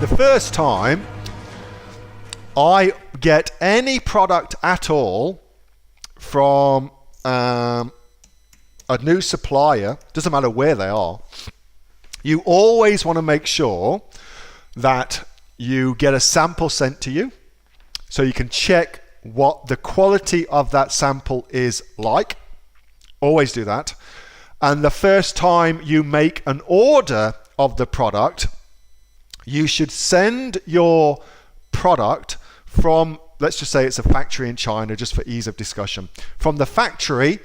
the first time I get any product at all from a new supplier, doesn't matter where they are, you always want to make sure that you get a sample sent to you so you can check what the quality of that sample is like. Always do that. And the first time you make an order of the product, you should send your product from, let's just say it's a factory in China, just for ease of discussion, from the factory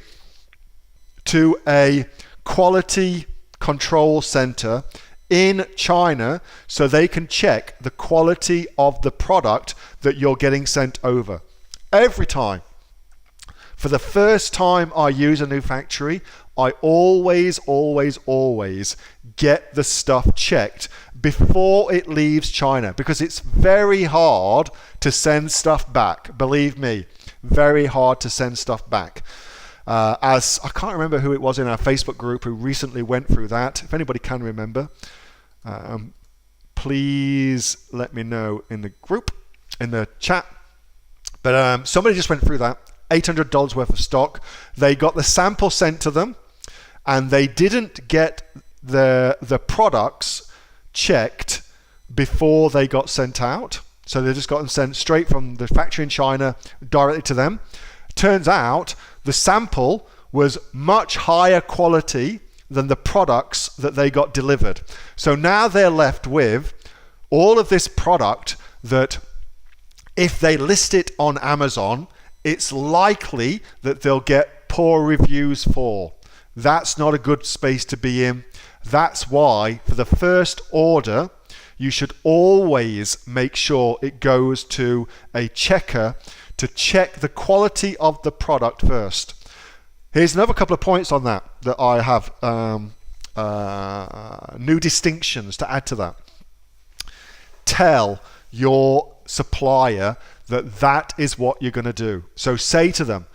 to a quality control center in China so they can check the quality of the product that you're getting sent over. Every time. For the first time I use a new factory, I always get the stuff checked before it leaves China, because it's very hard to send stuff back. Believe me, very hard to send stuff back. As I can't remember who it was in our Facebook group who recently went through that. If anybody can remember, please let me know in the group, in the chat. But somebody just went through that. $800 worth of stock. They got the sample sent to them, and they didn't get the products checked before they got sent out. So they just got them sent straight from the factory in China directly to them. Turns out the sample was much higher quality than the products that they got delivered. So now they're left with all of this product that if they list it on Amazon, it's likely that they'll get poor reviews for. That's not a good space to be in. That's why for the first order, you should always make sure it goes to a checker to check the quality of the product first. Here's another couple of points on that I have new distinctions to add to that. Tell your supplier that is what you're going to do. So say to them,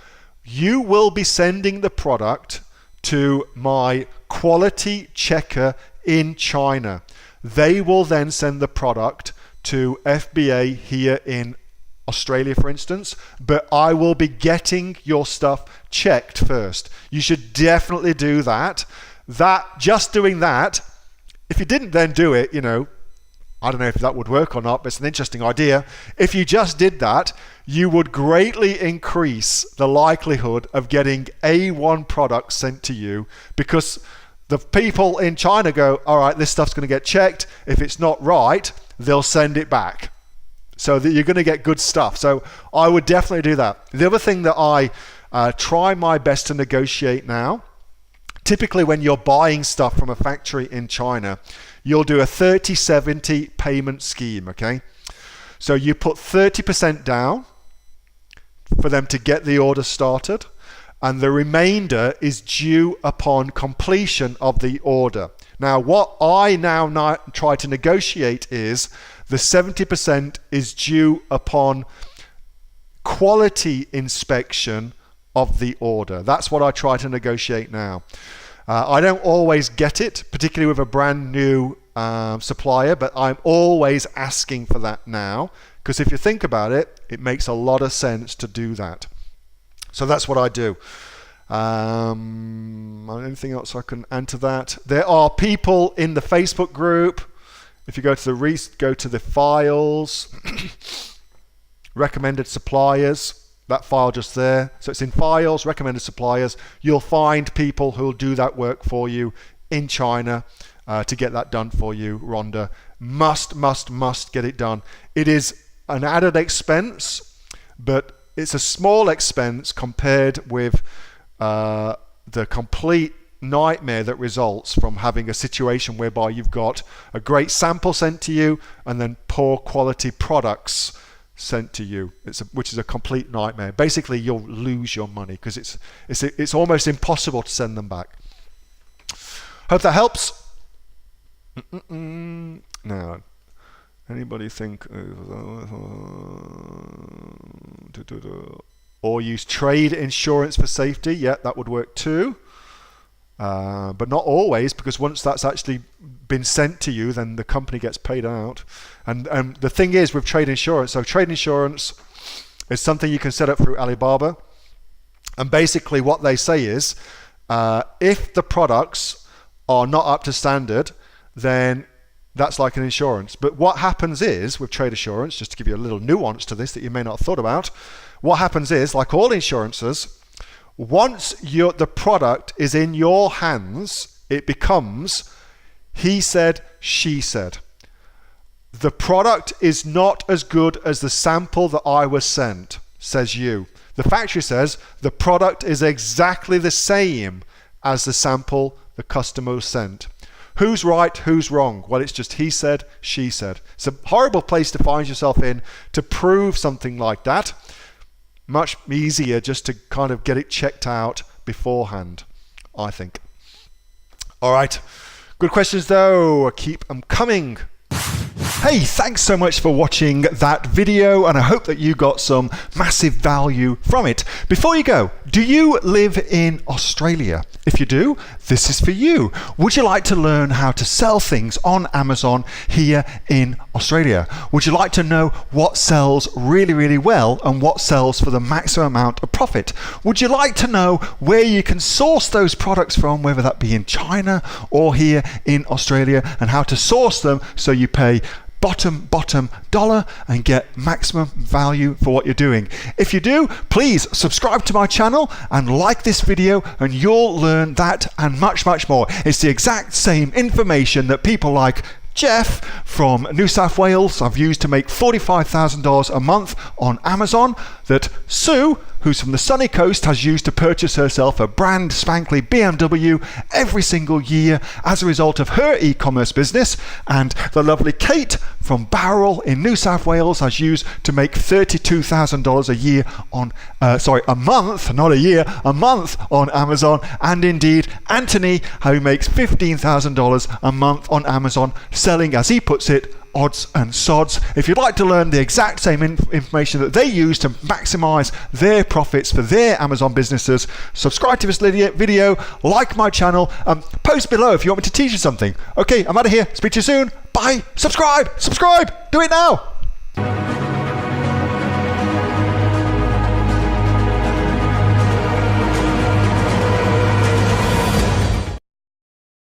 you will be sending the product to my quality checker in China. They will then send the product to FBA here in Australia, for instance, but I will be getting your stuff checked first. You should definitely do that. Just doing that, if you didn't then do it, I don't know if that would work or not, but it's an interesting idea. If you just did that, you would greatly increase the likelihood of getting A1 products sent to you, because the people in China go, all right, this stuff's going to get checked. If it's not right, they'll send it back. So that you're going to get good stuff. So I would definitely do that. The other thing that I try my best to negotiate now, typically when you're buying stuff from a factory in China, you'll do a 30-70 payment scheme, okay? So you put 30% down for them to get the order started, and the remainder is due upon completion of the order. Now, what I now try to negotiate is the 70% is due upon quality inspection of the order. That's what I try to negotiate now. I don't always get it, particularly with a brand new supplier, but I'm always asking for that now, because if you think about it, it makes a lot of sense to do that. So that's what I do. Anything else I can add to that? There are people in the Facebook group. If you go to the files, recommended suppliers, that file just there. So it's in files, recommended suppliers. You'll find people who'll do that work for you in China to get that done for you. Rhonda, must get it done. It is an added expense, but it's a small expense compared with the complete nightmare that results from having a situation whereby you've got a great sample sent to you and then poor quality products sent to you, which is a complete nightmare. Basically, you'll lose your money because it's almost impossible to send them back. Hope that helps. Now, anybody think or use trade insurance for safety? Yeah, that would work too. But not always, because once that's actually been sent to you, then the company gets paid out. And the thing is with trade insurance, so trade insurance is something you can set up through Alibaba. And basically what they say is, if the products are not up to standard, then that's like an insurance. But what happens is, with trade insurance, just to give you a little nuance to this that you may not have thought about, what happens is, like all insurances, once the product is in your hands, it becomes he said, she said. The product is not as good as the sample that I was sent, says you. The factory says the product is exactly the same as the sample the customer was sent. Who's right, who's wrong? Well, it's just he said, she said. It's a horrible place to find yourself in to prove something like that. Much easier just to kind of get it checked out beforehand, I think. All right, good questions though. Keep them coming. Hey, thanks so much for watching that video, and I hope that you got some massive value from it. Before you go, do you live in Australia? If you do, this is for you. Would you like to learn how to sell things on Amazon here in Australia? Would you like to know what sells really, really well and what sells for the maximum amount of profit? Would you like to know where you can source those products from, whether that be in China or here in Australia, and how to source them so you pay bottom dollar and get maximum value for what you're doing? If you do, please subscribe to my channel and like this video, and you'll learn that and much more. It's the exact same information that people like Jeff from New South Wales I've used to make $45,000 a month on Amazon, that Sue, who's from the sunny coast, has used to purchase herself a brand spankly BMW every single year as a result of her e-commerce business, and the lovely Kate from Bowral in New South Wales has used to make $32,000 a year on a month, not a year, a month on Amazon, and indeed Anthony, who makes $15,000 a month on Amazon, selling, as he puts it, odds and sods. If you'd like to learn the exact same information that they use to maximize their profits for their Amazon businesses, subscribe to this video, like my channel, post below if you want me to teach you something. Okay, I'm out of here. Speak to you soon. Bye. Subscribe. Do it now.